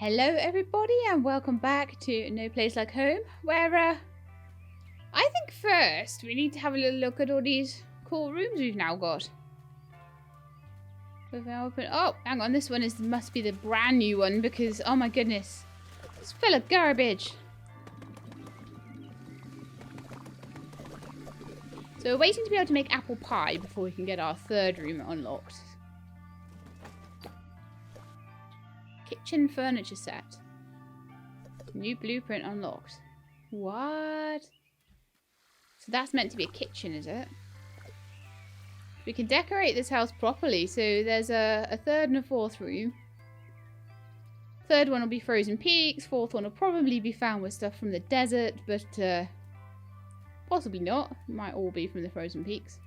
Hello everybody and welcome back to No Place Like Home, where I think first we need to have a little look at all these cool rooms we've now got. Oh, hang on, this one must be the brand new one because, oh my goodness, it's full of garbage. So we're waiting to be able to make apple pie before we can get our third room unlocked. Kitchen furniture set. New blueprint unlocked. What? So that's meant to be a kitchen, is it? We can decorate this house properly. So there's a third and a fourth room. Third one will be frozen peaks. Fourth one will probably be found with stuff from the desert, but possibly not. It might all be from the frozen peaks.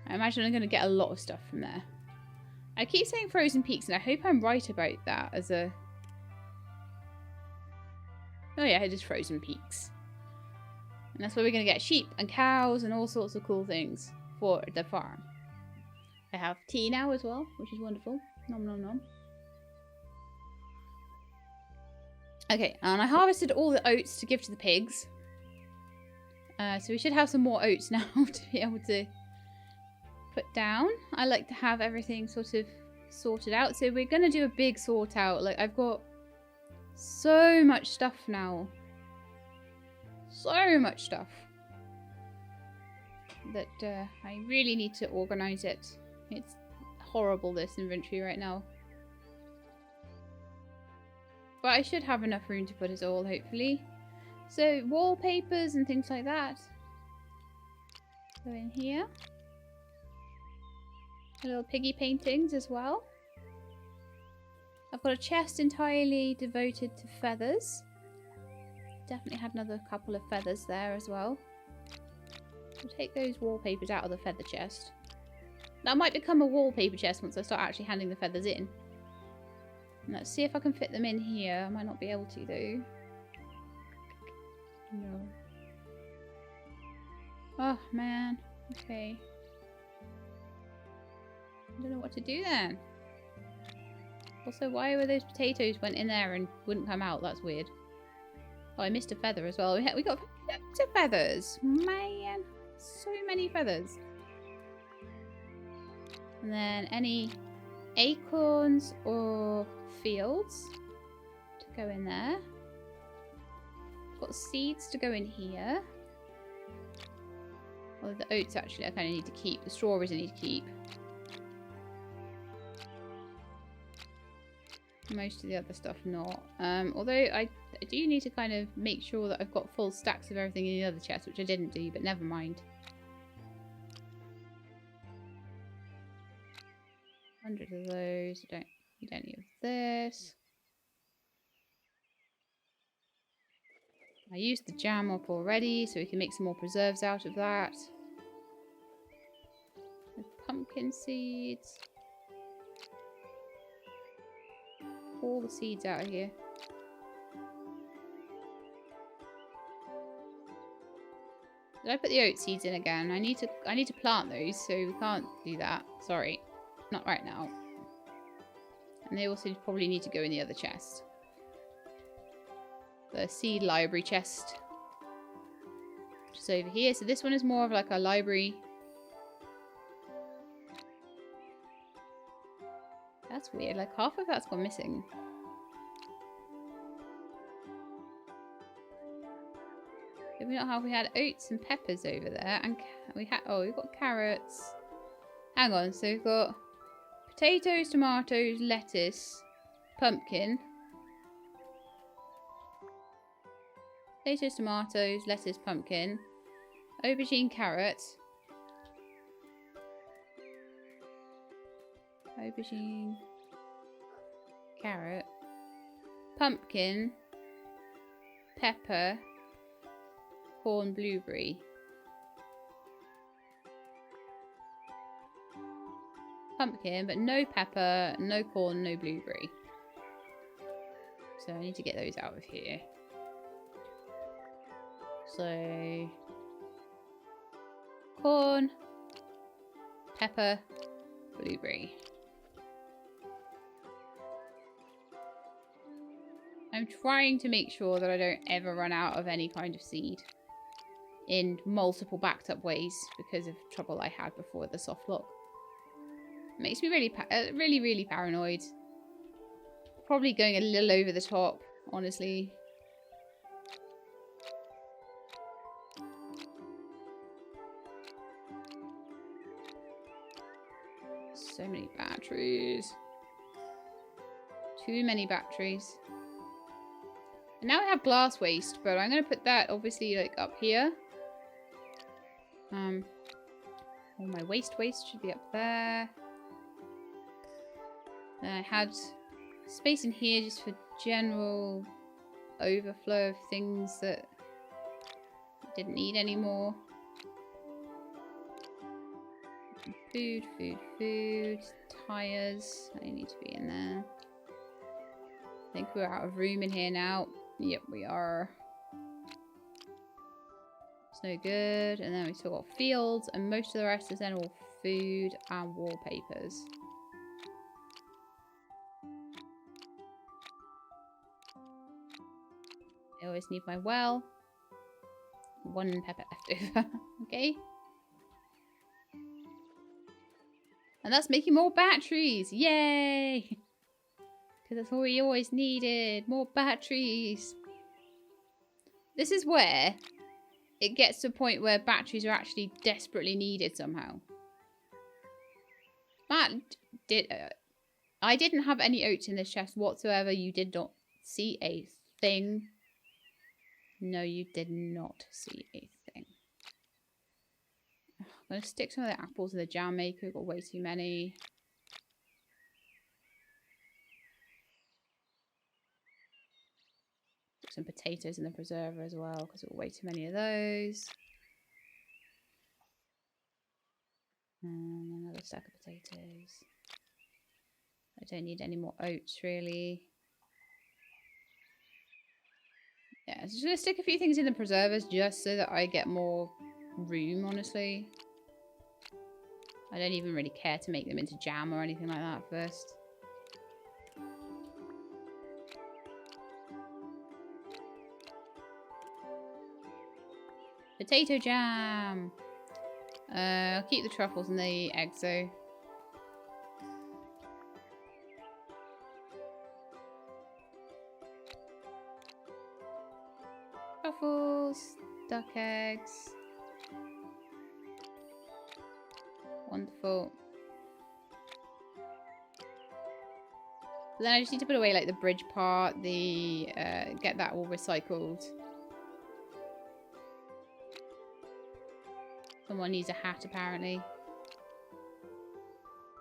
I imagine I'm going to get a lot of stuff from there. I keep saying frozen peaks, and I hope I'm right about that as a... Oh yeah, it is frozen peaks. And that's where we're going to get sheep and cows and all sorts of cool things for the farm. I have tea now as well, which is wonderful. Nom nom nom. Okay, and I harvested all the oats to give to the pigs. So we should have some more oats now to be able to put down. I like to have everything sort of sorted out. So we're going to do a big sort out. Like, I've got so much stuff now. So much stuff. That I really need to organise it. It's horrible, this inventory right now. But I should have enough room to put it all, hopefully. So, wallpapers and things like that. Go in here. Little piggy paintings as well. I've got a chest entirely devoted to feathers. Definitely had another couple of feathers there as well. I'll take those wallpapers out of the feather chest. That might become a wallpaper chest once I start actually handing the feathers in. And let's see if I can fit them in here. I might not be able to though. No. Oh man. Okay. I don't know what to do then. Also, why were those potatoes went in there and wouldn't come out? That's weird. Oh, I missed a feather as well. We got loads of feathers. Man, so many feathers. And then any acorns or fields to go in there. Got seeds to go in here. Well, the oats actually I kind of need to keep. The strawberries I need to keep. Most of the other stuff not. Although I do need to kind of make sure that I've got full stacks of everything in the other chest, which I didn't do, but never mind. 100 of those. You don't need this. I used the jam up already, so we can make some more preserves out of that. With pumpkin seeds. All the seeds out of here. Did I put the oat seeds in again? I need to plant those, so we can't do that. Sorry. Not right now. And they also probably need to go in the other chest. The seed library chest. Which is over here. So this one is more of like a library. That's weird. Like half of that's gone missing. Did we not have? We had oats and peppers over there, and we've got carrots. Hang on. So we've got potatoes, tomatoes, lettuce, pumpkin. Potatoes, tomatoes, lettuce, pumpkin, aubergine, carrot. Aubergine, carrot, pumpkin, pepper, corn, blueberry. Pumpkin, but no pepper, no corn, no blueberry. So I need to get those out of here. So corn, pepper, blueberry. I'm trying to make sure that I don't ever run out of any kind of seed in multiple backed up ways because of trouble I had before with the soft lock. It makes me really, really paranoid. Probably going a little over the top, honestly. So many batteries. Too many batteries. And now I have glass waste, but I'm going to put that obviously like up here. All my waste should be up there. Then I had space in here just for general overflow of things that I didn't need anymore. Food. Tires. They need to be in there. I think we're out of room in here now. Yep, we are. It's no good. And then we still got fields, and most of the rest is then all food and wallpapers. I always need my well. 1 pepper left over. Okay. And that's making more batteries. Yay! Because that's what we always needed. More batteries. This is where it gets to a point where batteries are actually desperately needed somehow. I didn't have any oats in this chest whatsoever. You did not see a thing. No, you did not see a thing. I'm going to stick some of the apples in the jam maker. We've got way too many. Put some potatoes in the preserver as well because we've got way too many of those. And another stack of potatoes. I don't need any more oats really. Yeah, I'm just going to stick a few things in the preservers just so that I get more room, honestly. I don't even really care to make them into jam or anything like that first. Potato jam! I'll keep the truffles and the eggs though. Truffles, duck eggs. Wonderful. But then I just need to put away like the bridge part, get that all recycled. Someone needs a hat apparently.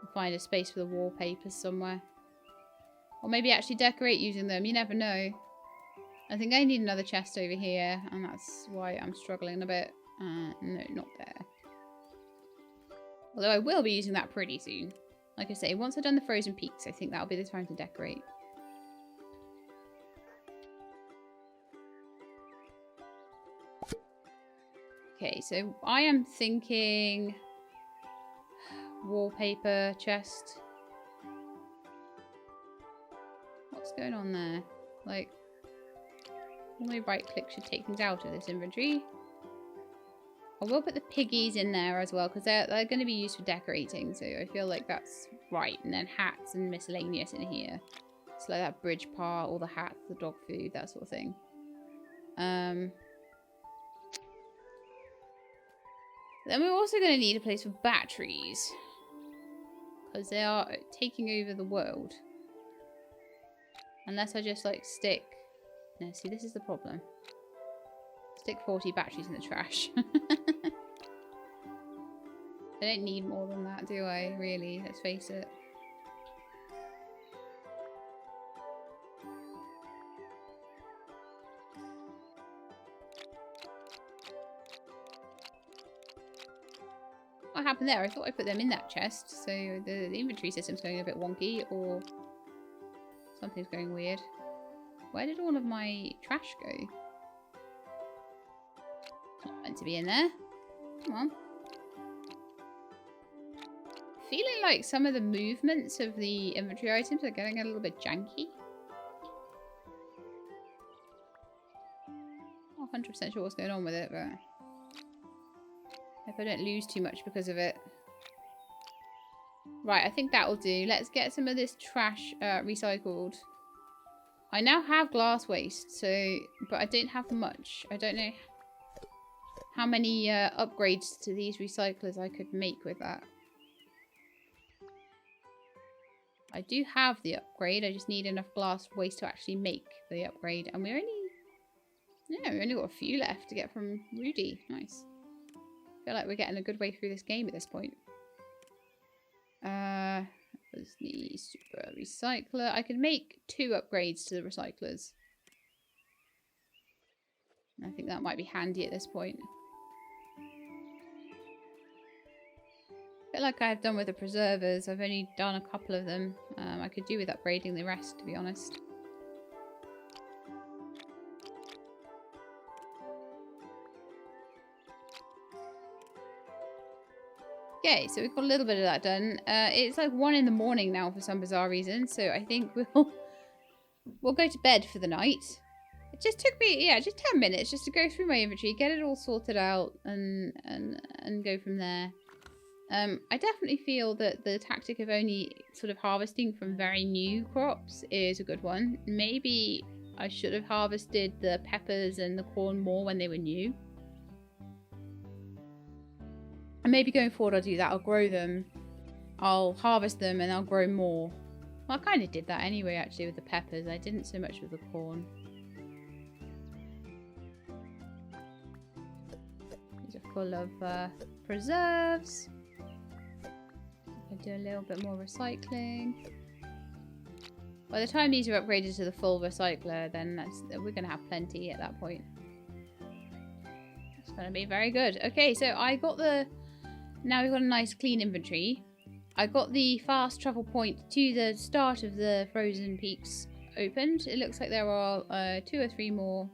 I'll find a space for the wallpapers somewhere. Or maybe actually decorate using them, you never know. I think I need another chest over here, and that's why I'm struggling a bit. No, not there. Although I will be using that pretty soon. Like I say, once I've done the frozen peaks, I think that'll be the time to decorate. Okay, so I am thinking wallpaper chest. What's going on there? Like, normally right click should take things out of this inventory. I will put the piggies in there as well because they're going to be used for decorating, so I feel like that's right. And then hats and miscellaneous in here. So like that bridge part, all the hats, the dog food, that sort of thing. Then we're also going to need a place for batteries because they are taking over the world. Unless I just like stick... No, see, this is the problem. Stick 40 batteries in the trash. I don't need more than that, do I? Really, let's face it. What happened there? I thought I put them in that chest, so the inventory system's going a bit wonky, or something's going weird. Where did all of my trash go? Not meant to be in there. Come on. Feeling like some of the movements of the inventory items are getting a little bit janky. Not 100% sure what's going on with it, but hope I don't lose too much because of it. Right, I think that'll do. Let's get some of this trash recycled. I now have glass waste, so but I don't have much. I don't know how many upgrades to these recyclers I could make with that. I do have the upgrade. I just need enough glass waste to actually make the upgrade, and we only got a few left to get from Rudy. Nice. I feel like we're getting a good way through this game at this point. Was the super recycler. I could make 2 upgrades to the recyclers. I think that might be handy at this point. A bit like I've done with the preservers. I've only done a couple of them. I could do with upgrading the rest, to be honest. Okay, so we've got a little bit of that done. It's like 1 in the morning now for some bizarre reason, so I think we'll go to bed for the night. It just took me, yeah, just 10 minutes just to go through my inventory, get it all sorted out, and go from there. I definitely feel that the tactic of only sort of harvesting from very new crops is a good one. Maybe I should have harvested the peppers and the corn more when they were new. And maybe going forward I'll do that. I'll grow them. I'll harvest them and I'll grow more. Well, I kind of did that anyway, actually, with the peppers. I didn't so much with the corn. These are full of preserves. I'll do a little bit more recycling. By the time these are upgraded to the full recycler, then we're going to have plenty at that point. It's going to be very good. Okay, so I got the... Now we've got a nice clean inventory. I got the fast travel point to the start of the frozen peaks opened. It looks like there are 2 or 3 more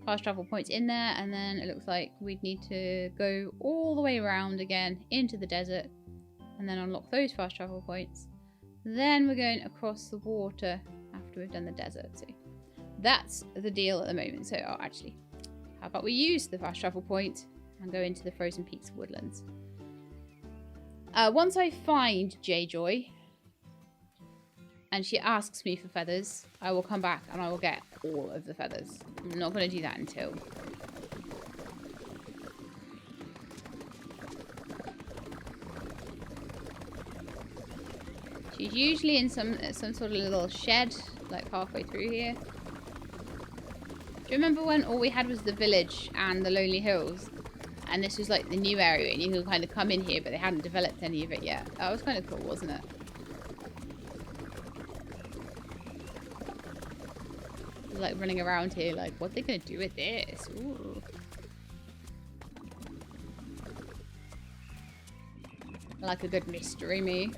fast travel points in there, and then it looks like we'd need to go all the way around again into the desert and then unlock those fast travel points. Then we're going across the water after we've done the desert. So that's the deal at the moment. So actually, how about we use the fast travel point and go into the frozen peaks woodlands. Once I find J-Joy and she asks me for feathers, I will come back and I will get all of the feathers. I'm not going to do that until. She's usually in some sort of little shed, like halfway through here. Do you remember when all we had was the village and the Lonely Hills? And this was like the new area and you could kind of come in here, but they hadn't developed any of it yet. That was kind of cool, wasn't it? Like running around here like, what are they going to do with this? Ooh. I like a good mystery, me.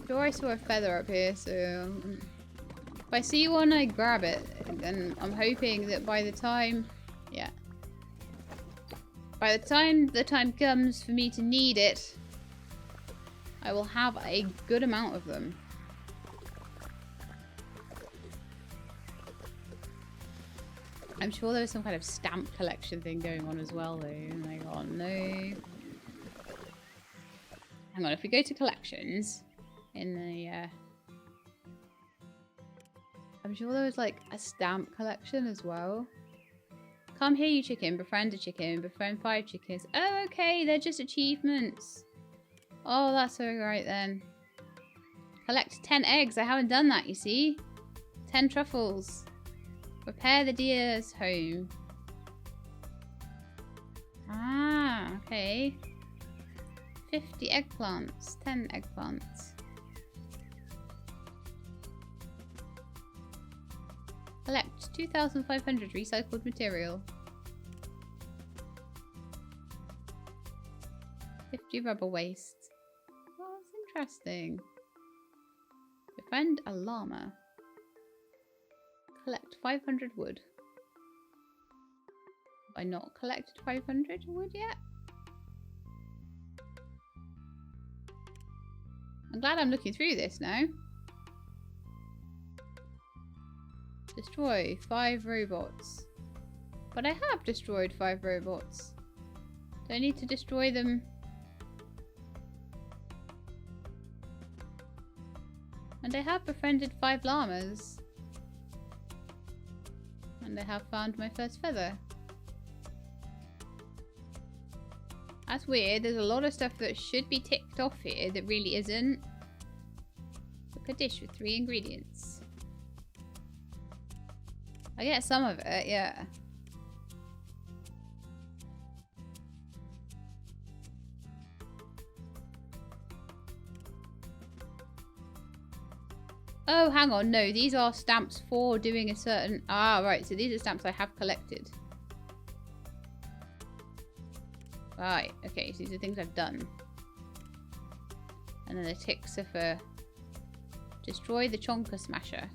Sure, I saw a feather up here, so... If I see one, I grab it. And I'm hoping that by the time... Yeah. By the time comes for me to need it, I will have a good amount of them. I'm sure there was some kind of stamp collection thing going on as well, though. Like, oh no. Hang on, if we go to collections in the... I'm sure there was like a stamp collection as well. Come here, you chicken. Befriend a chicken. Befriend 5 chickens. Oh, okay. They're just achievements. Oh, that's all right then. Collect 10 eggs. I haven't done that, you see. 10 truffles. Repair the deer's home. Ah, okay. 50 eggplants. 10 eggplants. Collect 2,500 recycled material. 50 rubber waste. Oh, that's interesting. Befriend a llama. Collect 500 wood. Have I not collected 500 wood yet? I'm glad I'm looking through this now. Destroy 5 robots. But I have destroyed 5 robots. Do I need to destroy them? And I have befriended 5 llamas. And I have found my first feather. That's weird. There's a lot of stuff that should be ticked off here that really isn't. Cook a dish with 3 ingredients. I get some of it, yeah. Oh, hang on. No, these are stamps for doing a certain... Ah, right. So these are stamps I have collected. Right. Okay, so these are things I've done. And then the ticks are for... Destroy the Chonka Smasher.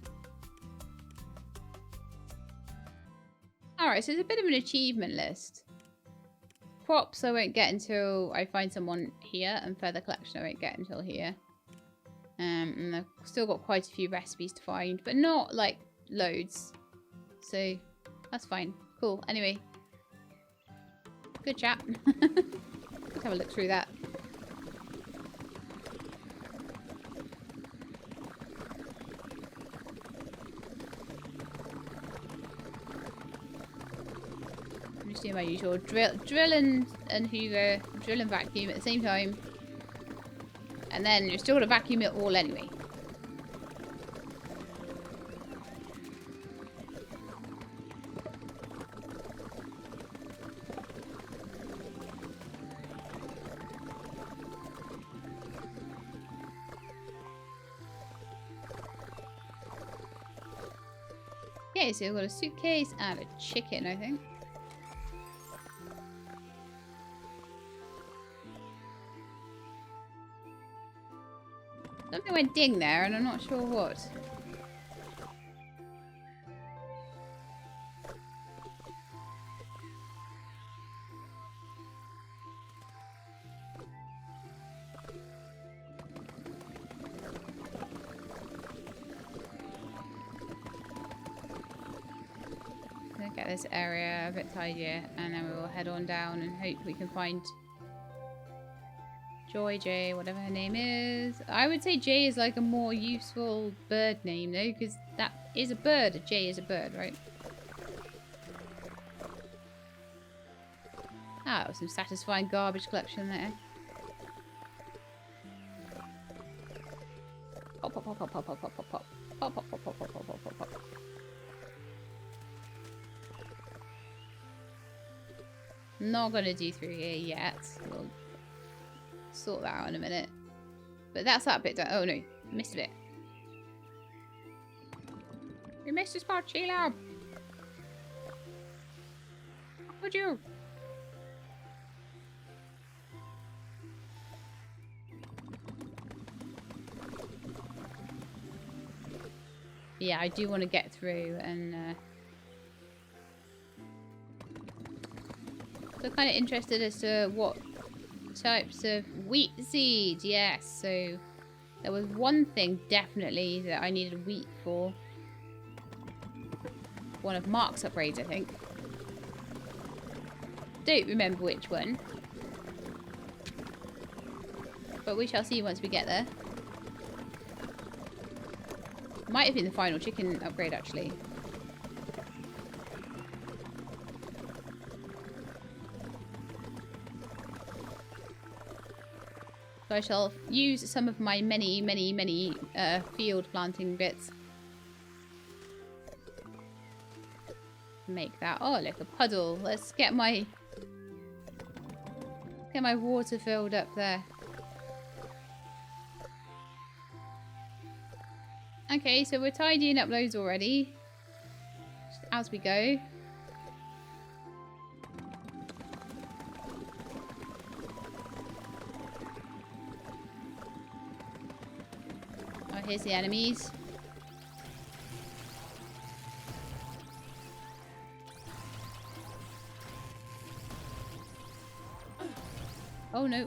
Alright, so there's a bit of an achievement list. Crops I won't get until I find someone here. And feather collection I won't get until here. And I've still got quite a few recipes to find, but not like loads. So that's fine. Cool. Anyway, good chat. Let's have a look through that. I'm just doing my usual drill and hoover, drill and vacuum at the same time. And then you're still going to vacuum it all anyway. Okay, so we've got a suitcase and a chicken, I think. Something went ding there, and I'm not sure what. Gonna get this area a bit tidier, and then we will head on down and hope we can find Joy J, whatever her name is. I would say J is like a more useful bird name though, because that is a bird. A J is a bird, right? Ah, some satisfying garbage collection there. Pop, pop, pop, pop, pop, pop, pop, pop, pop. Pop, pop, pop, pop, pop, pop, pop, pop, pop. Not gonna do through here yet. We'll sort that out in a minute. But that's that bit done. Oh no, missed a bit. We missed a spot, Sheila. How would you? Yeah, I do want to get through and so kind of interested as to what types of wheat seed. Yes, so there was one thing definitely that I needed wheat for. One of Mark's upgrades, I think. Don't remember which one. But we shall see once we get there. Might have been the final chicken upgrade, actually. So I shall use some of my many field planting bits. Make that. Oh, look, a puddle. Let's get my water filled up there. Okay, so we're tidying up loads already. Just as we go. Oh, here's the enemies. Oh no.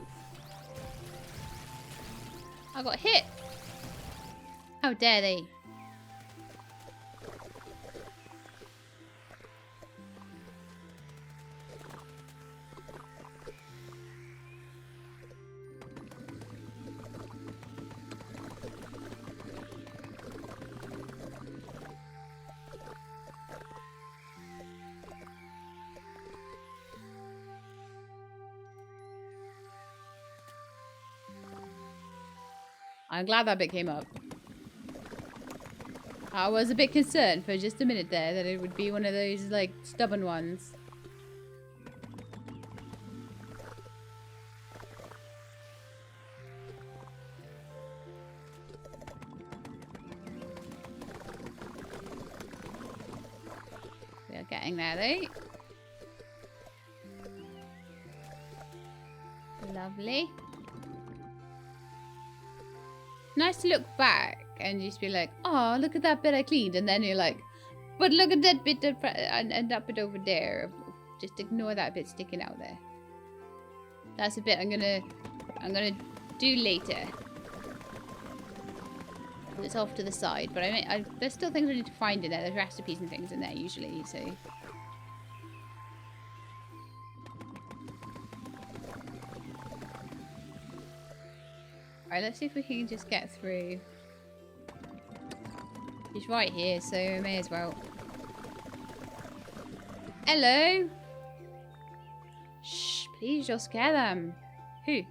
I got hit. How dare they? I'm glad that bit came up. I was a bit concerned for just a minute there that it would be one of those, like, stubborn ones. We are getting there, though. Lovely. Nice to look back and just be like, oh, look at that bit I cleaned. And then you're like, but look at that bit and that bit over there. Just ignore that bit sticking out there. That's a bit I'm gonna do later. It's off to the side, but there's still things I need to find in there. There's recipes and things in there usually, so. Alright, let's see if we can just get through. He's right here, so we may as well. Hello? Shh, please, you'll scare them. Who?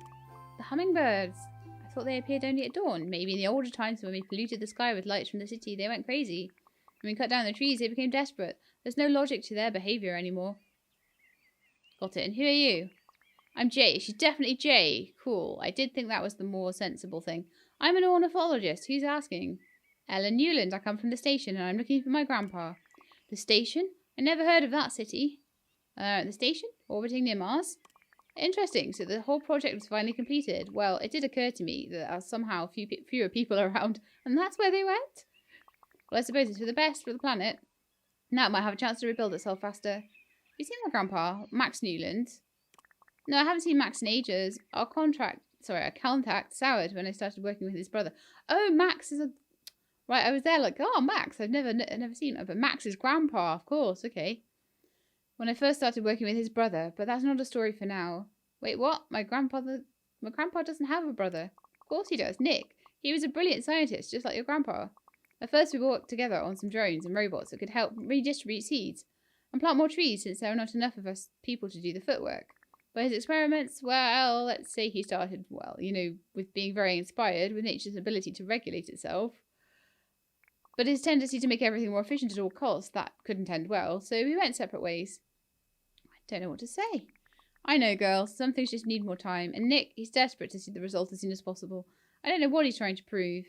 The hummingbirds. I thought they appeared only at dawn. Maybe in the older times when we polluted the sky with lights from the city, they went crazy. When we cut down the trees, they became desperate. There's no logic to their behaviour anymore. Got it. And who are you? I'm Jay. She's definitely Jay. Cool. I did think that was the more sensible thing. I'm an ornithologist. Who's asking? Ellen Newland. I come from the station and I'm looking for my grandpa. The station? I never heard of that city. The station? Orbiting near Mars? Interesting. So the whole project was finally completed. Well, it did occur to me that there are somehow fewer people around and that's where they went. Well, I suppose it's for the best for the planet. Now it might have a chance to rebuild itself faster. Have you seen my grandpa? Max Newland? No, I haven't seen Max in ages. Our contact soured when I started working with his brother. Oh, Max is a... Right, I was there like, oh, Max. I've never seen him. But Max is grandpa, of course. Okay. When I first started working with his brother. But that's not a story for now. Wait, what? My grandpa doesn't have a brother. Of course he does. Nick. He was a brilliant scientist, just like your grandpa. At first we worked together on some drones and robots that could help redistribute seeds. And plant more trees since there are not enough of us people to do the footwork. But his experiments, well, let's say he started, well, you know, with being very inspired with nature's ability to regulate itself. But his tendency to make everything more efficient at all costs, that couldn't end well, so we went separate ways. I don't know what to say. I know, girls, some things just need more time. And Nick, he's desperate to see the result as soon as possible. I don't know what he's trying to prove.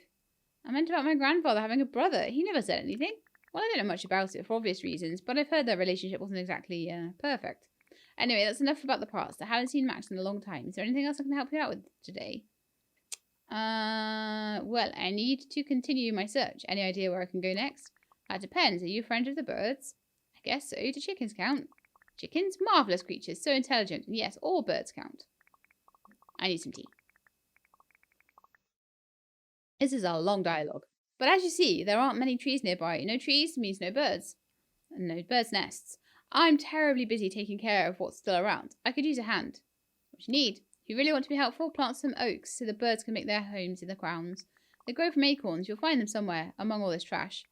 I meant about my grandfather having a brother. He never said anything. Well, I don't know much about it for obvious reasons, but I've heard their relationship wasn't exactly perfect. Anyway, that's enough about the past. I haven't seen Max in a long time. Is there anything else I can help you out with today? Well, I need to continue my search. Any idea where I can go next? That depends. Are you a friend of the birds? I guess so. Do chickens count? Chickens? Marvellous creatures. So intelligent. And yes, all birds count. I need some tea. This is a long dialogue. But as you see, there aren't many trees nearby. No trees means no birds. And no birds' nests. I'm terribly busy taking care of what's still around. I could use a hand. What you need? If you really want to be helpful, plant some oaks so the birds can make their homes in the grounds. They grow from acorns. You'll find them somewhere among all this trash.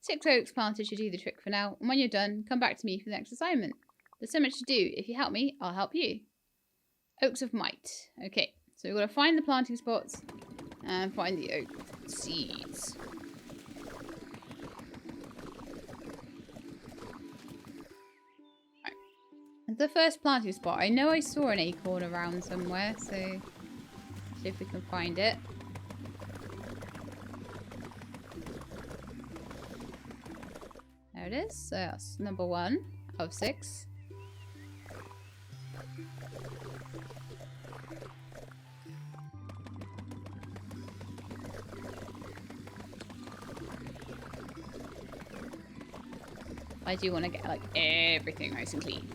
6 oaks planted should do the trick for now. And when you're done, come back to me for the next assignment. There's so much to do. If you help me, I'll help you. Oaks of might. Okay, so we've got to find the planting spots and find the oak seeds. The first planting spot. I know I saw an acorn around somewhere, so see if we can find it. There it is. So that's number 1 of 6. I do want to get like everything nice and clean.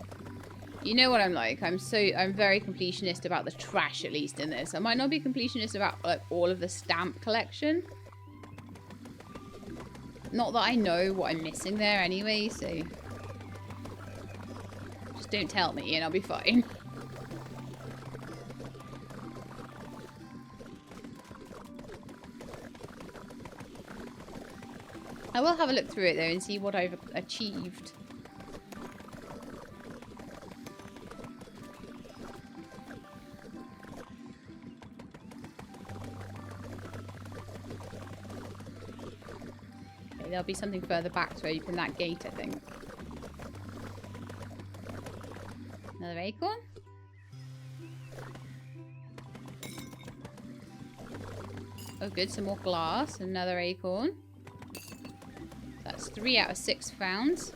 You know what I'm like. I'm very completionist about the trash, at least in this. I might not be completionist about like all of the stamp collection. Not that I know what I'm missing there anyway, so just don't tell me and I'll be fine. I will have a look through it though and see what I've achieved. Okay, there'll be something further back to open that gate, I think. Another acorn. Oh, good. Some more glass. Another acorn. That's 3 out of 6 found.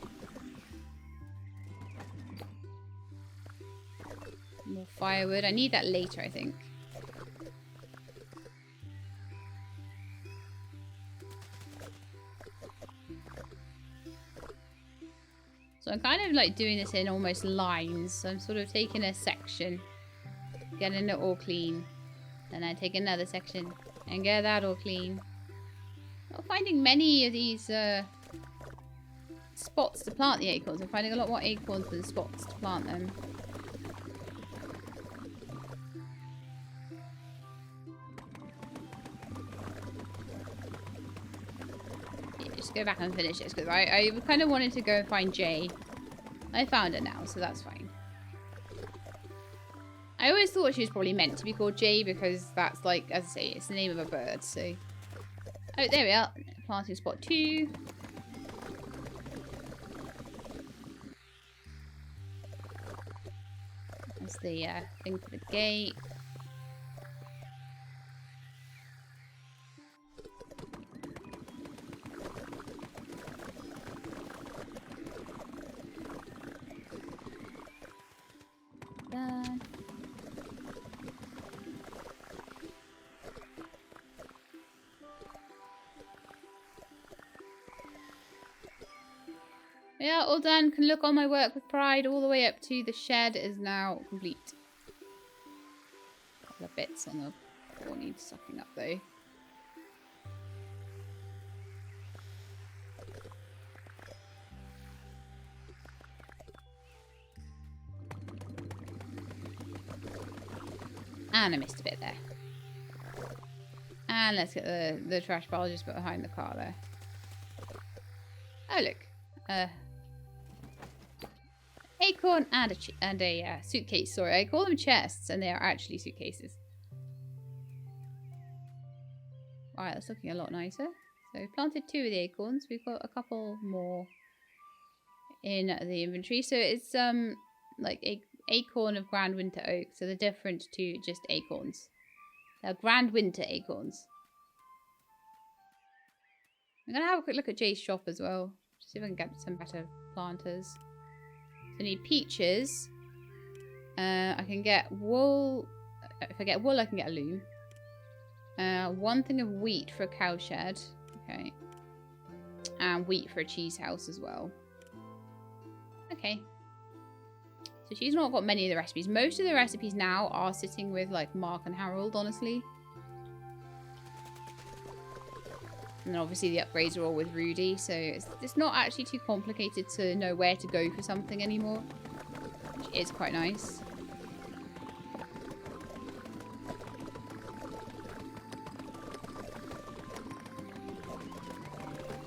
More firewood. I need that later, I think. So I'm kind of like doing this in almost lines. So I'm sort of taking a section, getting it all clean. Then I take another section and get that all clean. Not finding many of these spots to plant the acorns. I'm finding a lot more acorns than spots to plant them. Yeah, just go back and finish this because I kind of wanted to go and find Jay. I found her now, so that's fine. I always thought she was probably meant to be called Jay because that's like, as I say, it's the name of a bird, so... Oh, there we are. Planting spot 2. That's the thing for the gate. Done. Yeah, all done. Can look on my work with pride. All the way up to the shed is now complete. A couple of bits on the floor need sucking up though. And I missed a bit there. And let's get the trash pile just behind the car there. Oh look. Acorn and a suitcase. Sorry, I call them chests, and they are actually suitcases. Alright, that's looking a lot nicer. So we planted 2 of the acorns. We've got a couple more in the inventory. So it's like a acorn of grand winter oak. So they're different to just acorns. They're grand winter acorns. I'm gonna have a quick look at Jay's shop as well. See if I can get some better planters. So I need peaches. I can get wool. If I get wool, I can get a loom. 1 thing of wheat for a cow shed. Okay. And wheat for a cheese house as well. Okay. So she's not got many of the recipes. Most of the recipes now are sitting with like Mark and Harold, honestly. And then obviously the upgrades are all with Rudy, so it's not actually too complicated to know where to go for something anymore. Which is quite nice.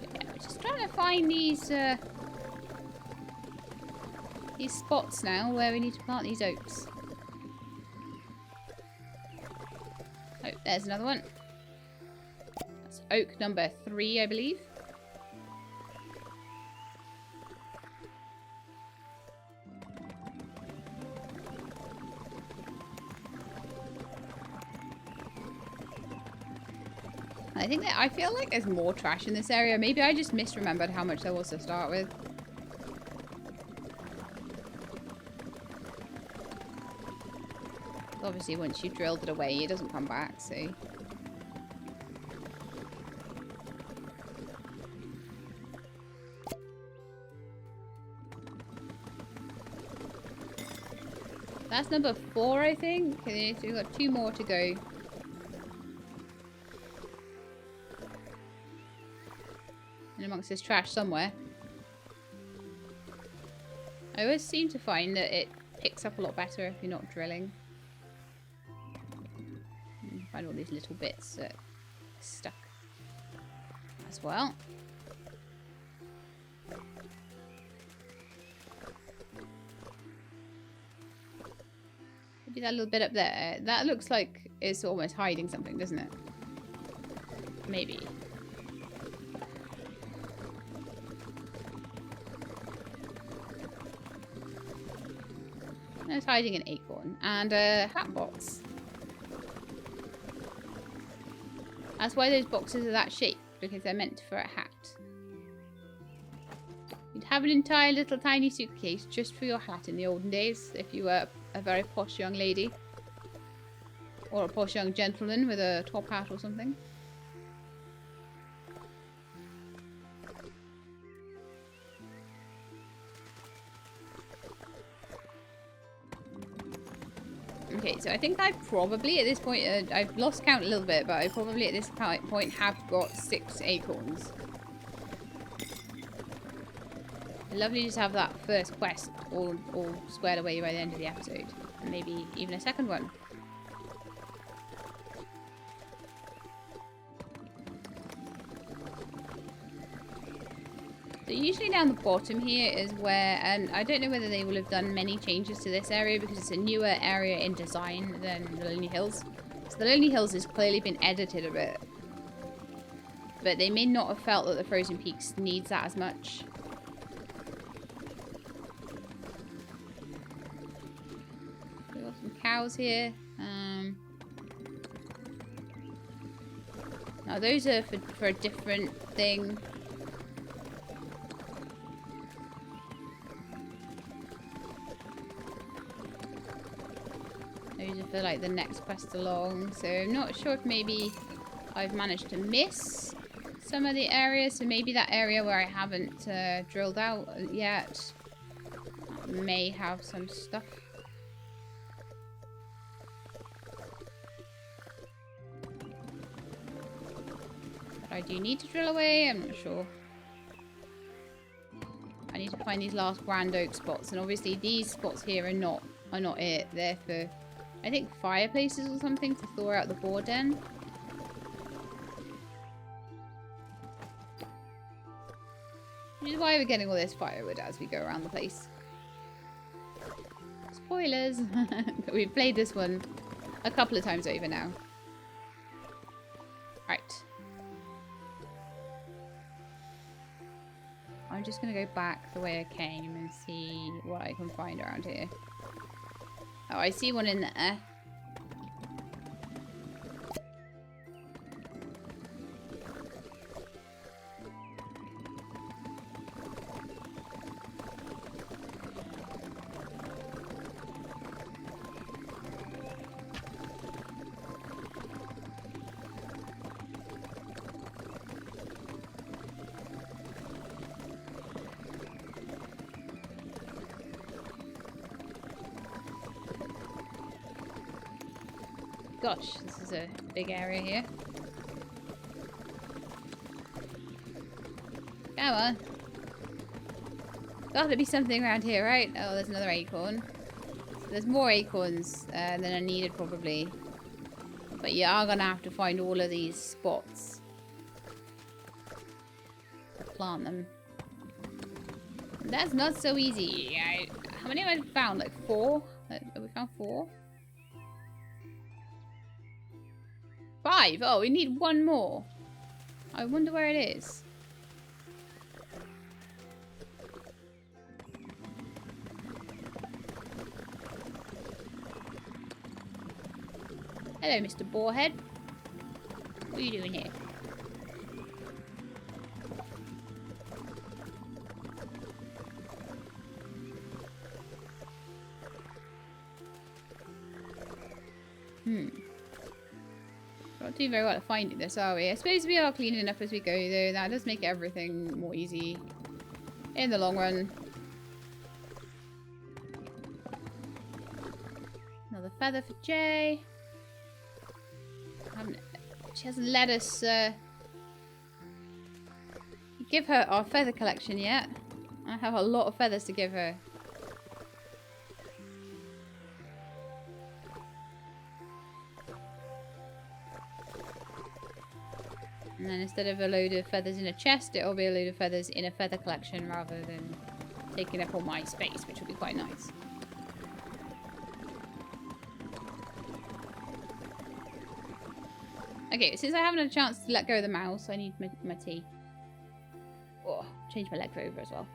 Yeah, I'm just trying to find these spots now where we need to plant these oaks. Oh, there's another one. Oak number 3, I believe. I think that I feel like there's more trash in this area. Maybe I just misremembered how much there was to start with. Obviously, once you've drilled it away, it doesn't come back, so... That's number 4, I think. Okay, so we've got 2 more to go. And amongst this trash somewhere. I always seem to find that it picks up a lot better if you're not drilling. You find all these little bits that are stuck as well. Maybe that little bit up there. That looks like it's almost hiding something, doesn't it? Maybe. just hiding an acorn and a hat box. That's why those boxes are that shape, because they're meant for a hat. You'd have an entire little tiny suitcase just for your hat in the olden days, if you were a very posh young lady. Or a posh young gentleman with a top hat or something. Okay, so I think I probably at this point, I've lost count a little bit, but I probably at this point have got 6 acorns. Lovely just to have that first quest all squared away by the end of the episode. And maybe even a second one. So usually down the bottom here is where, and I don't know whether they will have done many changes to this area because it's a newer area in design than the Lonely Hills. So the Lonely Hills has clearly been edited a bit. But they may not have felt that the Frozen Peaks needs that as much. We've got some cows here. Now those are for a different thing. Those are for like the next quest along. So I'm not sure if maybe I've managed to miss some of the areas. So maybe that area where I haven't drilled out yet may have some stuff. But I do need to drill away. I'm not sure. I need to find these last grand oak spots, and obviously these spots here are not it. They're for, I think, fireplaces or something to thaw out the boar den. Which is why we're getting all this firewood as we go around the place. Spoilers! But we've played this one a couple of times over now. Right. I'm just going to go back the way I came and see what I can find around here. Oh, I see one in there. Gosh, this is a big area here. Come on. Gotta be something around here, right? Oh, there's another acorn. So there's more acorns than are needed, probably. But you are gonna have to find all of these spots to plant them. That's not so easy. How many have I found? Like 4? Have we found 4? 5. Oh, we need one more. I wonder where it is. Hello, Mr. Boarhead. What are you doing here? Not doing very well at finding this, are we? I suppose we are cleaning enough as we go, though. That does make everything more easy in the long run. Another feather for Jay. She hasn't let us give her our feather collection yet. I have a lot of feathers to give her. And then instead of a load of feathers in a chest, it'll be a load of feathers in a feather collection rather than taking up all my space, which will be quite nice. Okay, since I haven't had a chance to let go of the mouse, I need my tea. Oh, change my legs over as well.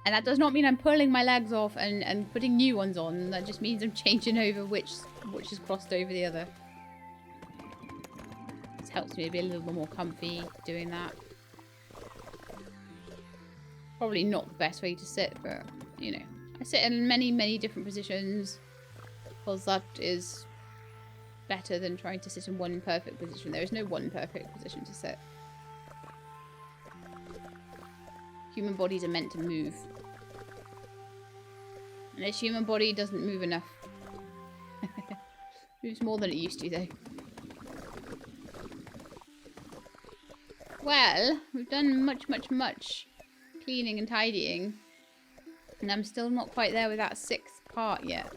And that does not mean I'm pulling my legs off and putting new ones on. That just means I'm changing over which is crossed over the other. This helps me be a little bit more comfy doing that. Probably not the best way to sit, but, you know. I sit in many, many different positions. Because that is better than trying to sit in one perfect position. There is no one perfect position to sit. Human bodies are meant to move. And this human body doesn't move enough. Moves more than it used to, though. Well, we've done much cleaning and tidying. And I'm still not quite there with that 6th part yet.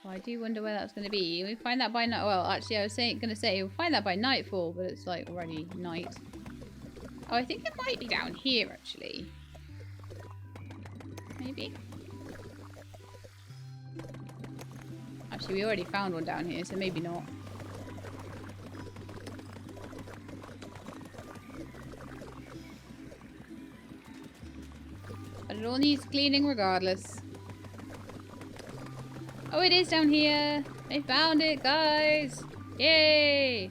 So I do wonder where that's going to be. We find that by night. Well, actually, I was going to say we'll find that by nightfall, but it's like already night. Oh, I think it might be down here, actually. Maybe. Actually, we already found one down here, so maybe not. But it all needs cleaning regardless. Oh, it is down here. I found it, guys. Yay.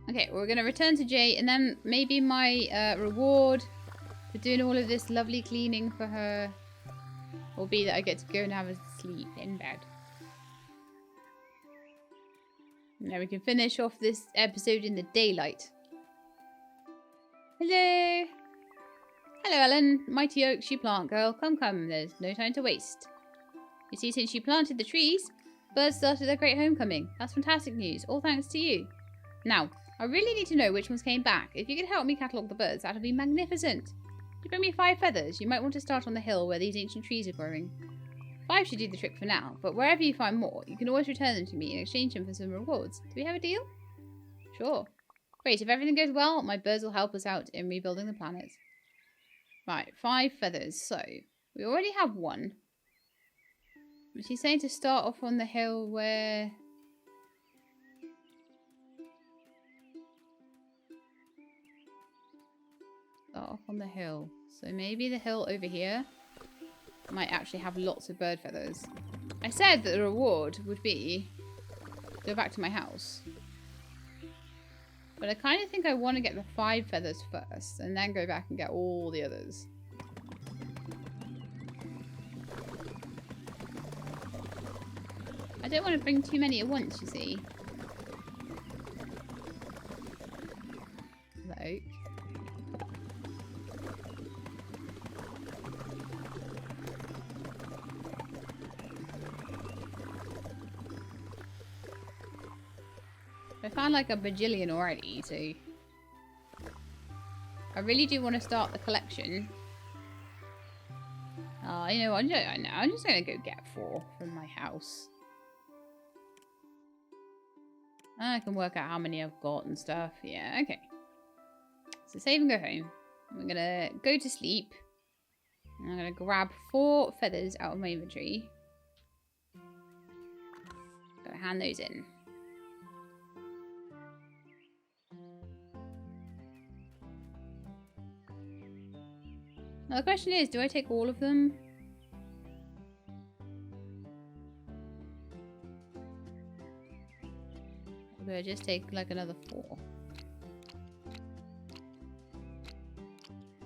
Okay, we're going to return to Jay, and then maybe my reward for doing all of this lovely cleaning for her will be that I get to go and have a sleep in bed. And then we can finish off this episode in the daylight. Hello! Hello, Ellen. Mighty oaks you plant, girl. Come. There's no time to waste. You see, since you planted the trees, birds started their great homecoming. That's fantastic news. All thanks to you. Now, I really need to know which ones came back. If you could help me catalogue the birds, that would be magnificent. You bring me 5 feathers. You might want to start on the hill where these ancient trees are growing. 5 should do the trick for now, but wherever you find more, you can always return them to me and exchange them for some rewards. Do we have a deal? Sure. Great, if everything goes well, my birds will help us out in rebuilding the planet. Right, 5 feathers. So, we already have 1. But she's saying to start off on the hill where... Start off on the hill. So maybe the hill over here might actually have lots of bird feathers. I said that the reward would be go back to my house. But I kind of think I want to get the 5 feathers first and then go back and get all the others. I don't want to bring too many at once, you see. The oak. I found like a bajillion already, so I really do want to start the collection. You know what? I'm just gonna go get 4 from my house. I can work out how many I've got and stuff. Yeah, okay. So save and go home. I'm gonna go to sleep. And I'm gonna grab 4 feathers out of my inventory. Gonna hand those in. Now the question is, do I take all of them? Or do I just take like another 4?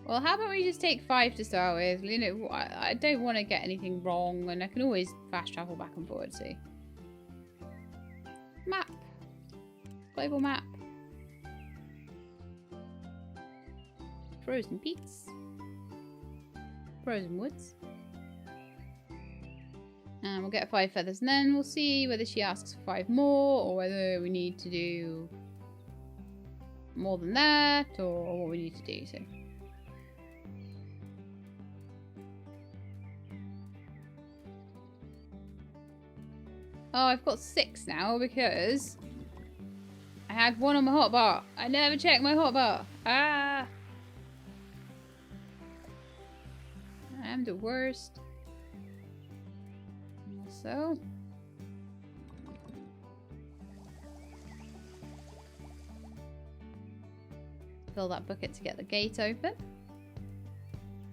Well, how about we just take 5 to start with? You know, I don't want to get anything wrong, and I can always fast travel back and forward, see. Map. Global map. Frozen peaks. Frozen woods. And we'll get 5 feathers, and then we'll see whether she asks for 5 more, or whether we need to do more than that, or what we need to do. So, oh, I've got 6 now because I had 1 on my hotbar. I never checked my hotbar. Ah! I am the worst. Also, fill that bucket to get the gate open.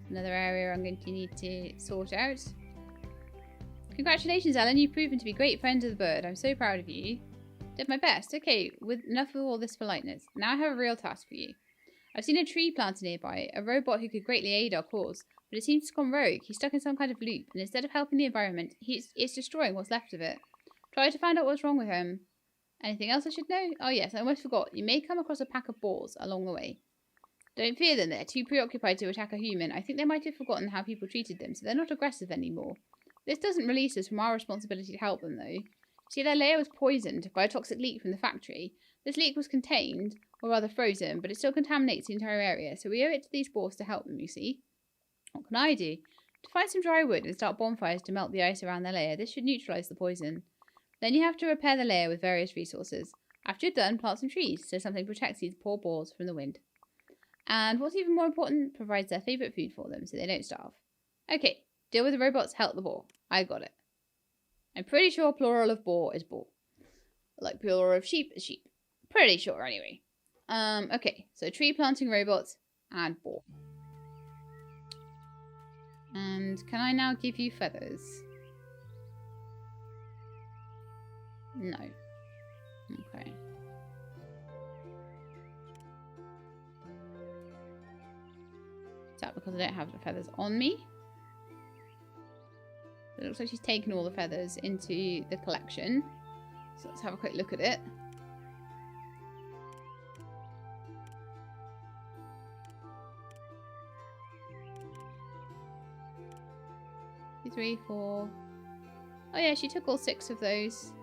Another area I'm going to need to sort out. Congratulations, Ellen. You've proven to be great friends of the bird. I'm so proud of you. Did my best. Okay, with enough of all this politeness. Now I have a real task for you. I've seen a tree planted nearby, a robot who could greatly aid our cause, but it seems to have gone rogue. He's stuck in some kind of loop, and instead of helping the environment, it's destroying what's left of it. Try to find out what's wrong with him. Anything else I should know? Oh yes, I almost forgot. You may come across a pack of boars along the way. Don't fear them. They're too preoccupied to attack a human. I think they might have forgotten how people treated them, so they're not aggressive anymore. This doesn't release us from our responsibility to help them, though. See, their lair was poisoned by a toxic leak from the factory. This leak was contained, or rather frozen, but it still contaminates the entire area, so we owe it to these boars to help them, you see. What can I do? To find some dry wood and start bonfires to melt the ice around their lair. This should neutralise the poison. Then you have to repair the lair with various resources. After you're done, plant some trees, so something protects these poor boars from the wind. And what's even more important, provides their favourite food for them, so they don't starve. Okay, deal with the robots, help the boar. I got it. I'm pretty sure plural of boar is boar. Like plural of sheep is sheep. Pretty sure, anyway. Okay, so tree planting robots and boar. And can I now give you feathers? No. Okay. Is that because I don't have the feathers on me? It looks like she's taken all the feathers into the collection. So let's have a quick look at it. Two, 3, 4. Oh yeah, she took all 6 of those.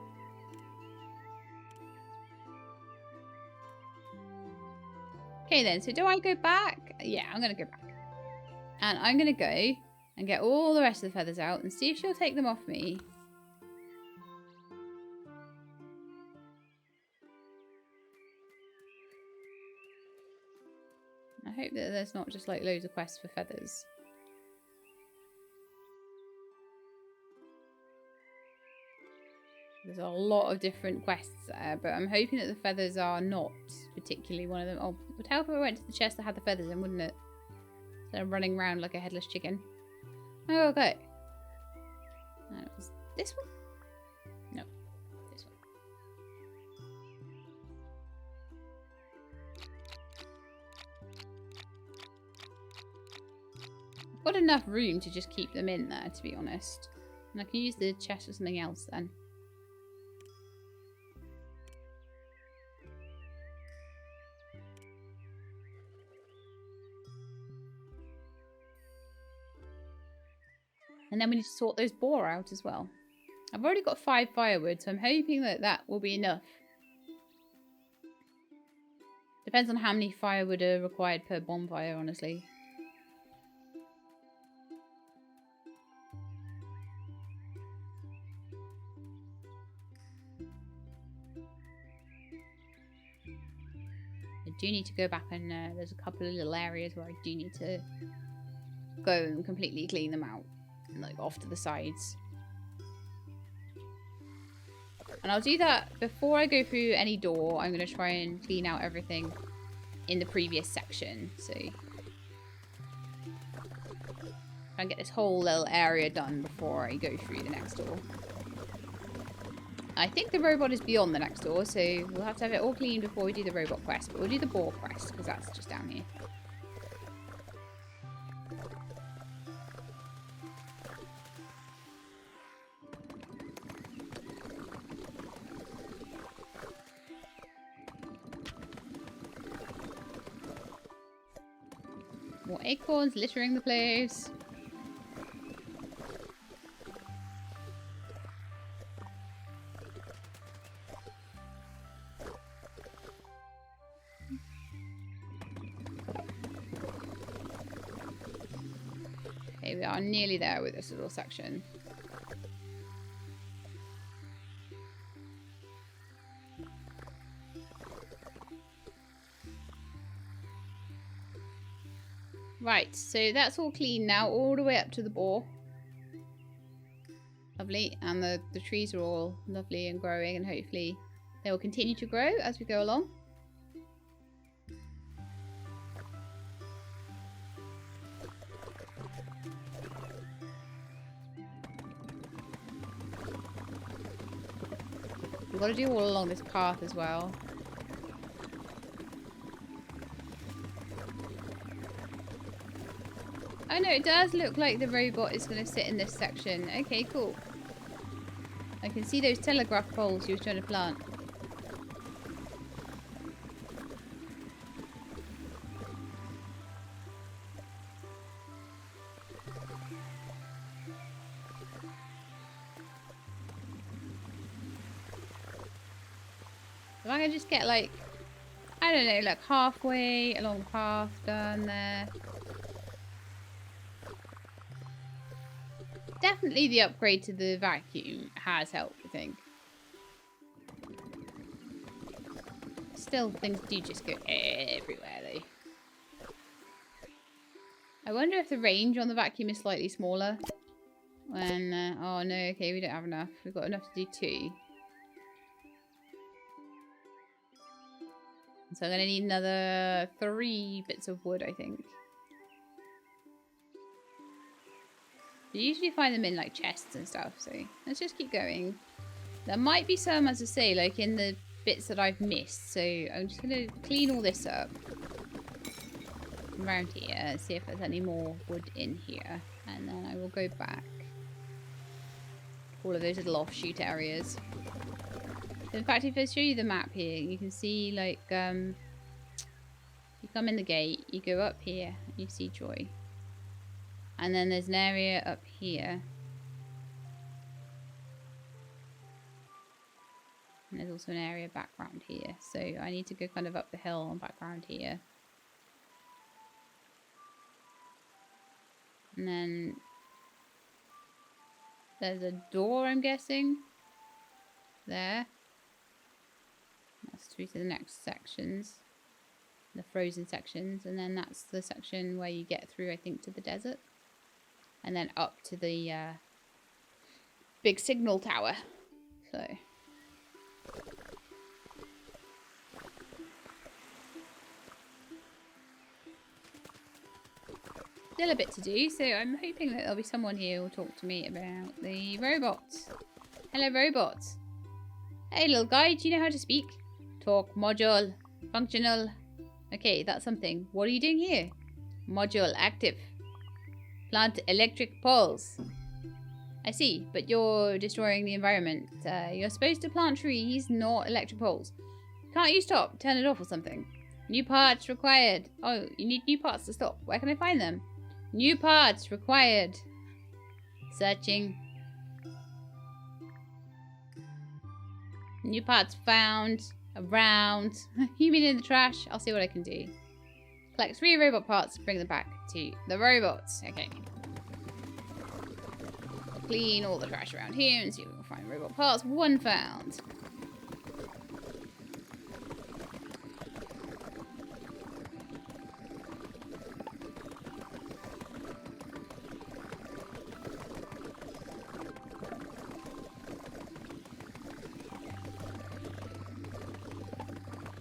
Okay then, so do I go back? Yeah, I'm going to go back. And I'm going to go and get all the rest of the feathers out and see if she'll take them off me. I hope that there's not just like loads of quests for feathers. There's a lot of different quests there, but I'm hoping that the feathers are not particularly one of them. Oh, it would help if I went to the chest that had the feathers in, wouldn't it? Instead of running around like a headless chicken. Oh, okay. It was this one? No, this one. I've got enough room to just keep them in there, to be honest. And I can use the chest for something else then. And then we need to sort those boar out as well. I've already got 5 firewood, so I'm hoping that that will be enough. Depends on how many firewood are required per bonfire, honestly. I do need to go back and there's a couple of little areas where I do need to go and completely clean them out. Like off to the sides. And I'll do that before I go through any door. I'm going to try and clean out everything in the previous section. So try and get this whole little area done before I go through the next door. I think the robot is beyond the next door, so we'll have to have it all cleaned before we do the robot quest. But we'll do the boar quest because that's just down here. More acorns littering the place. Okay, we are nearly there with this little section. Right, so that's all clean now, all the way up to the boar. Lovely, and the trees are all lovely and growing, and hopefully they will continue to grow as we go along. We've got to do all along this path as well. Oh no, it does look like the robot is going to sit in this section. Okay, cool. I can see those telegraph poles you were trying to plant. If I can just get like, I don't know, like halfway along the path down there. Definitely the upgrade to the vacuum has helped, I think. Still, things do just go everywhere though. I wonder if the range on the vacuum is slightly smaller. When, oh no, okay, we don't have enough. We've got enough to do 2. So I'm going to need another 3 bits of wood, I think. You usually find them in like chests and stuff, so let's just keep going. There might be some, as I say, like in the bits that I've missed, so I'm just going to clean all this up around here, see if there's any more wood in here, and then I will go back. All of those little offshoot areas. In fact, if I show you the map here, you can see like, you come in the gate, you go up here, you see Joy. And then there's an area up here. And there's also an area background here. So I need to go kind of up the hill and background here. And then there's a door, I'm guessing. There. That's through to the next sections. The frozen sections. And then that's the section where you get through, I think, to the desert. And then up to the big signal tower. So. Still a bit to do, so I'm hoping that there'll be someone here who will talk to me about the robots. Hello, robots. Hey, little guy, do you know how to speak? Talk, module, functional. Okay, that's something. What are you doing here? Module, active. Plant electric poles. I see, but you're destroying the environment. You're supposed to plant trees, not electric poles. Can't you stop? Turn it off or something. New parts required. Oh, you need new parts to stop. Where can I find them? New parts required. Searching. New parts found. Around. You mean in the trash? I'll see what I can do. Collect 3 robot parts, bring them back to the robots. Okay. Clean all the trash around here and see if we can find robot parts. 1 found.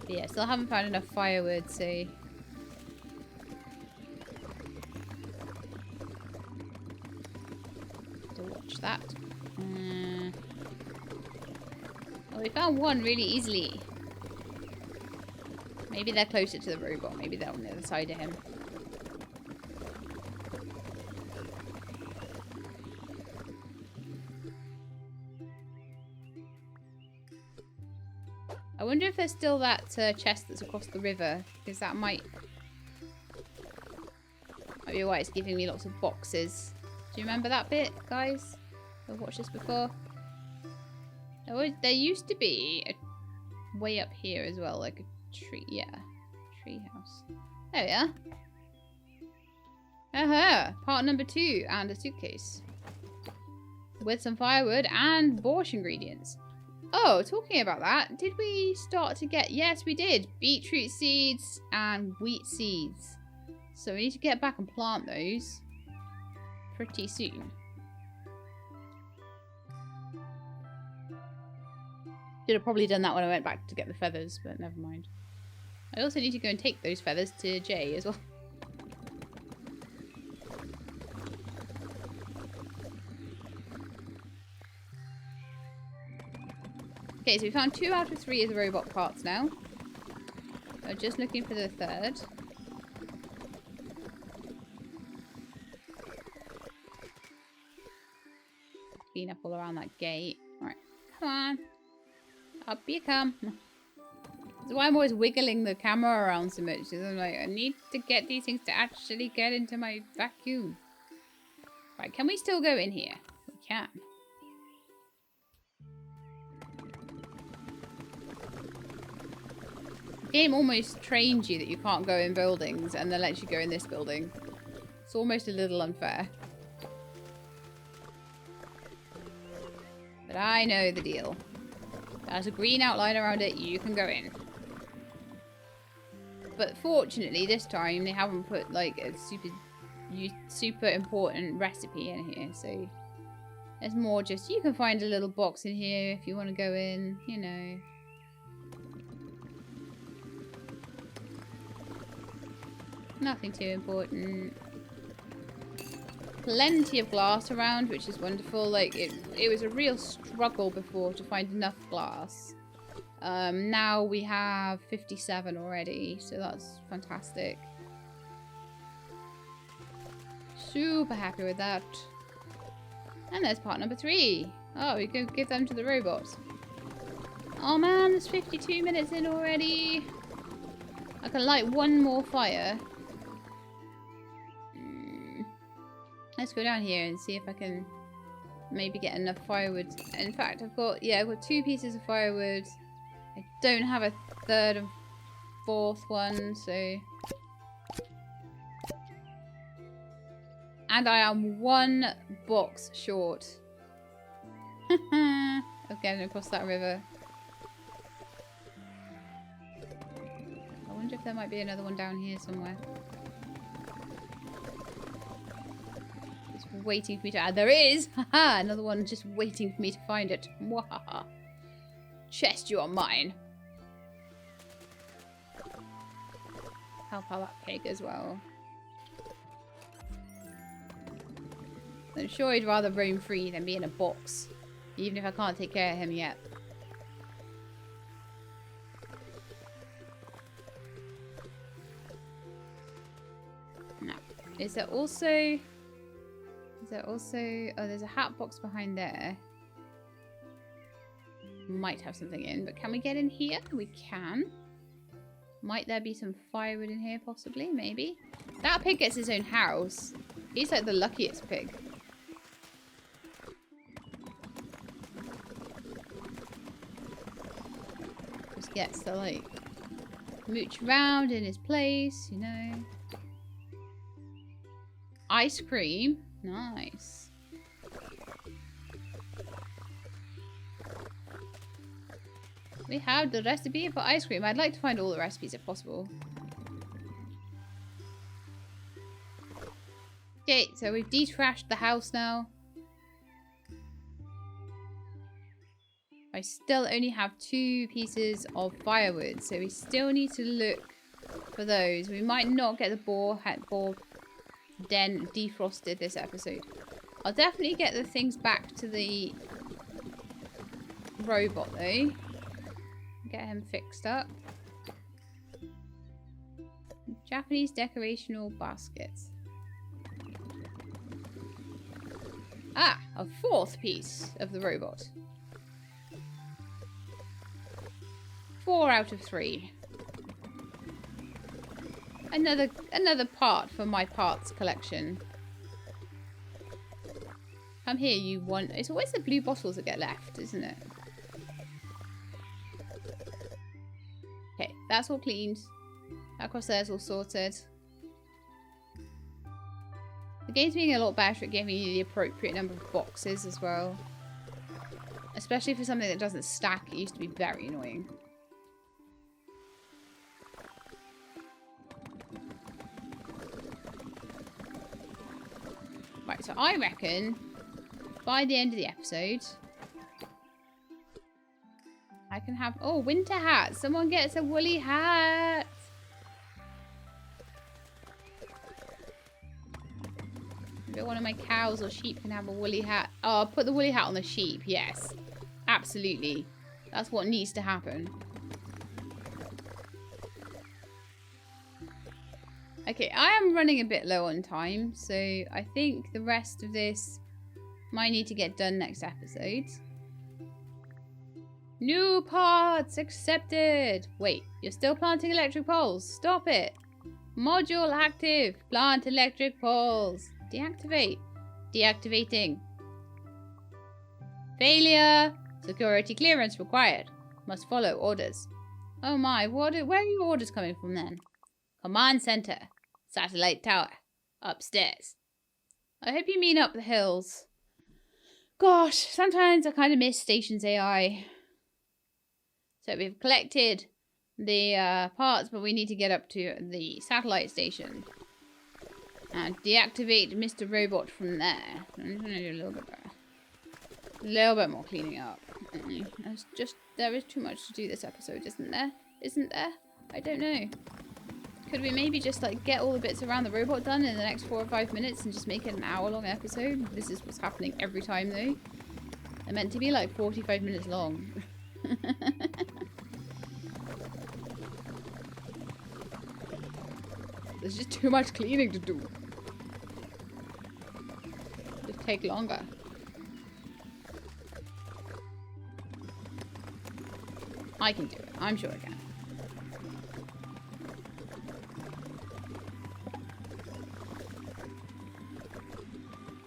But yeah, still haven't found enough firewood, so... that. Well, we found 1 really easily. Maybe they're closer to the robot. Maybe they're on the other side of him. I wonder if there's still that chest that's across the river, because that might be why it's giving me lots of boxes. Do you remember that bit, guys? I've watched this before. There used to be a way up here as well, like a tree. Yeah, tree house. There we are. Part number 2 and a suitcase with some firewood and borscht ingredients. Oh, talking about that, did we start to get? Yes, we did. Beetroot seeds and wheat seeds. So we need to get back and plant those pretty soon. Should have probably done that when I went back to get the feathers, but never mind. I also need to go and take those feathers to Jay as well. Okay, so we found 2 out of 3 of the robot parts now. We're just looking for the 3rd. Clean up all around that gate. Alright, come on. Up you come. That's why I'm always wiggling the camera around so much. Because I'm like, I need to get these things to actually get into my vacuum. Right, can we still go in here? We can. The game almost trains you that you can't go in buildings and then lets you go in this building. It's almost a little unfair. But I know the deal. There's a green outline around it, you can go in. But fortunately, this time, they haven't put, like, a super important recipe in here, so... It's more just, you can find a little box in here if you want to go in, you know. Nothing too important. Plenty of glass around, which is wonderful. Like, it was a real struggle before to find enough glass. Now we have 57 already, so that's fantastic. Super happy with that. And there's part number 3. Oh, we can give them to the robots. Oh man, there's 52 minutes in already. I can light one more fire. Let's go down here and see if I can maybe get enough firewood. In fact, I've got 2 pieces of firewood. I don't have a 3rd and 4th one, so... And I am 1 box short. Of getting across that river. I wonder if there might be another one down here somewhere. Just waiting for me to add. There is! Haha! Another one just waiting for me to find it. Mwahaha. Chest, you are mine. Help out that pig as well. I'm sure he'd rather roam free than be in a box. Even if I can't take care of him yet. Now, is there also... Oh, there's a hat box behind there. Might have something in, but can we get in here? We can. Might there be some firewood in here, possibly? Maybe. That pig gets his own house. He's like the luckiest pig. Just gets to, like, mooch around in his place, you know. Ice cream. Nice. We have the recipe for ice cream. I'd like to find all the recipes if possible. Okay, so we've detrashed the house now. I still only have 2 pieces of firewood, so we still need to look for those. We might not get the boar den defrosted this episode. I'll definitely get the things back to the robot though. Get him fixed up. Japanese decorational baskets. Ah, a 4th piece of the robot. 4 out of 3. Another part for my parts collection. Come here, you want... It's always the blue bottles that get left, isn't it? Okay, that's all cleaned. That across there's all sorted. The game's being a lot better at giving you the appropriate number of boxes as well. Especially for something that doesn't stack. It used to be very annoying. Right, so I reckon by the end of the episode, I can have... Oh, winter hat. Someone gets a woolly hat. Maybe one of my cows or sheep can have a woolly hat. Oh, I'll put the woolly hat on the sheep. Yes, absolutely. That's what needs to happen. Okay, I am running a bit low on time, so I think the rest of this might need to get done next episode. New parts accepted! Wait, you're still planting electric poles. Stop it! Module active. Plant electric poles. Deactivate. Deactivating. Failure. Security clearance required. Must follow orders. Oh my, where are your orders coming from then? Command center. Satellite tower. Upstairs. I hope you mean up the hills. Gosh, sometimes I kind of miss Station's AI. So we've collected the parts, but we need to get up to the satellite station. And deactivate Mr. Robot from there. I'm going to do a little bit better. A little bit more cleaning up. There is too much to do this episode, isn't there? Isn't there? I don't know. Could we maybe just like get all the bits around the robot done in the next 4 or 5 minutes and just make it an hour-long episode? This is what's happening every time, though. They're meant to be like 45 minutes long. There's just too much cleaning to do. Just take longer. I can do it. I'm sure I can.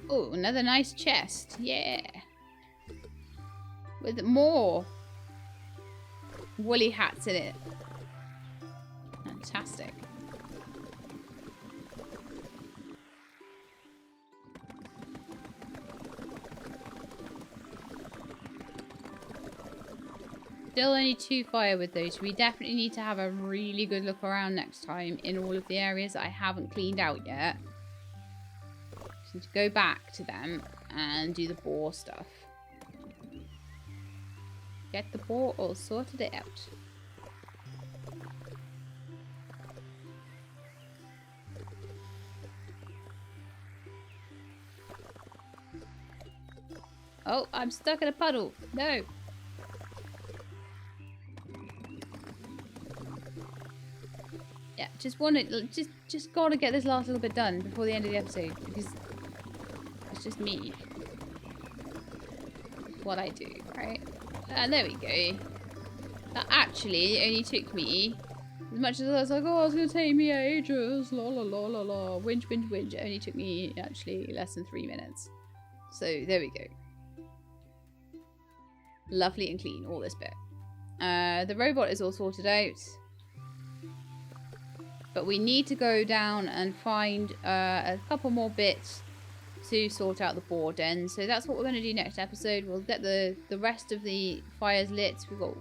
Oh, another nice chest. Yeah. With more woolly hats in it. Fantastic. Still only 2 firewood though, so we definitely need to have a really good look around next time in all of the areas that I haven't cleaned out yet. Just need to go back to them and do the boar stuff. Get the boar all sorted out. Oh, I'm stuck in a puddle. No. Yeah, just gotta get this last little bit done before the end of the episode because it's just me. It's what I do, right? And there we go. That actually only took me, as much as I was like, oh, it's gonna take me ages, la la la la la, whinge, whinge, whinge. It only took me actually less than 3 minutes. So there we go. Lovely and clean, all this bit. The robot is all sorted out. But we need to go down and find a couple more bits to sort out the boar den. So that's what we're going to do next episode. We'll get the rest of the fires lit. We've got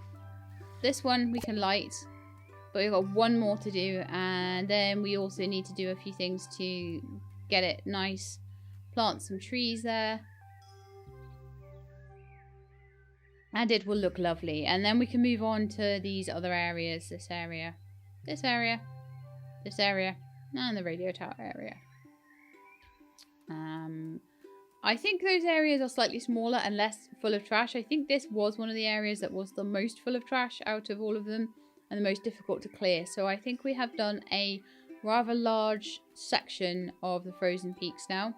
this one we can light. But we've got one more to do. And then we also need to do a few things to get it nice. Plant some trees there. And it will look lovely. And then we can move on to these other areas. This area. This area. This area. And the radio tower area. I think those areas are slightly smaller and less full of trash. I think this was one of the areas that was the most full of trash out of all of them. And the most difficult to clear. So I think we have done a rather large section of the Frozen Peaks now.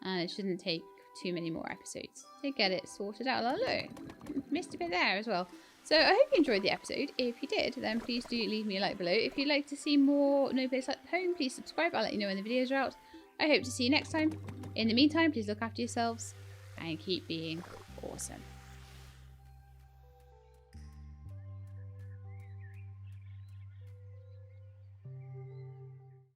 And it shouldn't take too many more episodes to get it sorted out. Oh, look, missed a bit there as well. So I hope you enjoyed the episode. If you did, then please do leave me a like below. If you'd like to see more No Place Like Home, please subscribe. I'll let you know when the videos are out. I hope to see you next time. In the meantime, please look after yourselves and keep being awesome.